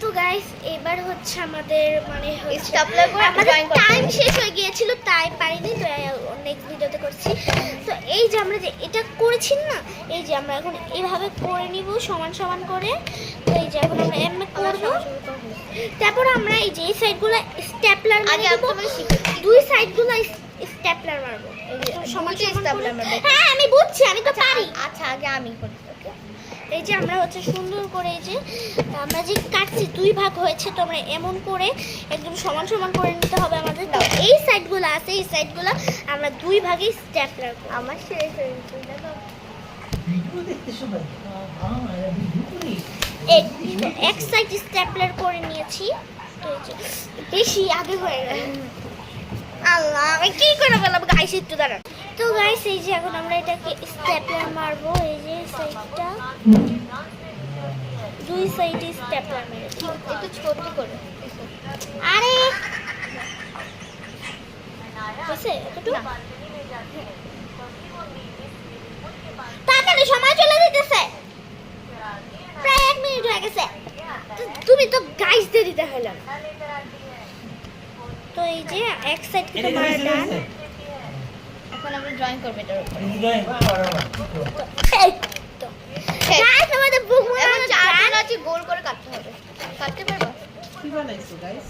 তো গাইস এবার হচ্ছে আমাদের মানে স্টাপলার করে ড্রয়িং করতে টাইম শেষ হয়ে গিয়েছিল তাই পারিনি, তো নেক্সট ভিডিওতে করছি। তো এই যে আমরা যে এটা করেছি না, এই যে আমরা এখন এইভাবে করে নিব সমান সমান করে। তো এই যে এখন আমরা এমনি করব, তারপর আমরা এই যে এই সাইডগুলো স্ট্যাপলার আগে মারব, আমি শিখেছি দুই সাইডগুলো স্ট্যাপলার মারব। সমান সমান স্টাপলার করে। মারবে। হ্যাঁ আমি বুঝছি, আমি তো পারি। আচ্ছা আগে আমি করি। ওকে, এই যে আমরা হচ্ছে সুন্দর করে এই যে আমরা যে কাটছি দুই ভাগ হয়েছে, তো আমরা এমন করে একদম সমান সমান করে নিতে হবে আমাদের। তো এই সাইডগুলো আছে, এই সাইডগুলো আমরা দুই ভাগে স্ট্যাপলার করব। আমার শেষ হয়ে গেছে দেখো। ভিডিও দেখতে সবাই ভিডিও করি এক সাইড স্ট্যাপলার করে নিয়েছি। তো এই যে বেশি আগে হয়ে গেল, আল্লাহ আমি কি করে বললাম গাইস, একটু দাঁড়ান। তো গাইস এই যে এখন আমরা এটাকে স্ট্যাপলার মারবো, এই যে সাইডটা দুই সাইডে স্ট্যাপলার মেরেছি। একটু ছোট করে। আরে হয়েছে এতটুকু? তাড়াতাড়ি সময় চলে যেতেছে, প্রায় 1 মিনিট হয়ে গেছে। তুমি তো গাইস দিয়ে দিতে হলো। তো এই যে এক সাইড থেকে মারা ডান। এখন আমরা ড্রয়িং করব এটার উপর। এই তো গাইস আমাদের বুক মনে এখন হয় চারটা নাচি গোল করে কাটতে হবে। কাটতে পারবা? কি বানাইছো গাইস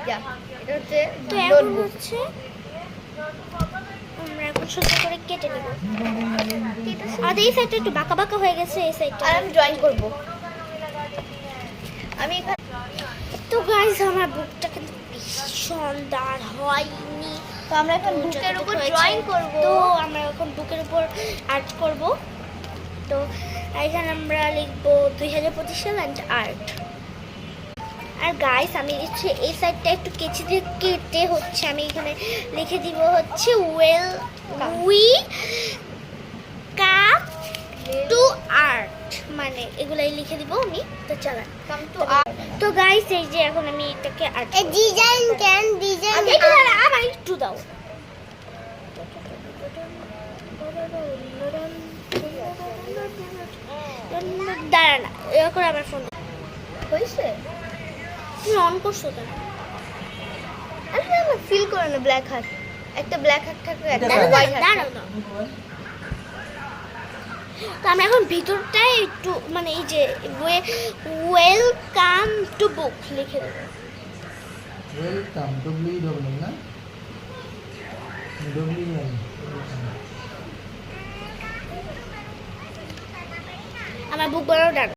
যা, এটা হচ্ছে তো এখন নোটবুক। হচ্ছে আমরা এখন সুন্দর করে কেটে নেব। আর এই সাইডটা একটু বাঁকা বাঁকা হয়ে গেছে, এই সাইডটা। আর আমি ড্রয়িং করব। আমি এখানে তো গাইস আমার বুকটা কিন্তু ভীষণ দাঁড় হয়নি। তো আমরা এখন বুকের উপর হয়েছে। ড্রয়িং করব। তো আমরা এখন বুকের উপর আর্ট করব। তো এখানে আমরা লিখবো 2025 সাল অ্যান্ড আর্ট। আর গাইস আমি হচ্ছে এই সাইডটা একটু কেচি দিয়ে কেটে হচ্ছে আমি এখানে লিখে দিব হচ্ছে উই কাম টু আর্ট, মানে এগুলাই লিখে দিব আমি। তো চালান কাম টু তো গাইস এই যে এখন আমি এটাকে আর্ট ডিজাইন ক্যান ডিজাইন আমার একটু দাও। দাঁড়া না, এরকম আমার ফোন হইছে। তুমি অন করছো কেন? আরে না ফিল করে না ব্ল্যাক হার্ট। একটা ব্ল্যাক হার্ট থাকবে, একটা দাঁড়াও, হোয়াইট হার্ট। দাঁড়াও না। তো আমি এখন ভিতরটাই একটু মানে এই যে ওয়েলকাম টু বুক লিখে দেবো। ওয়েলকাম ডব্লিউ না ডব্লিউ আমার বুক বড় ডান।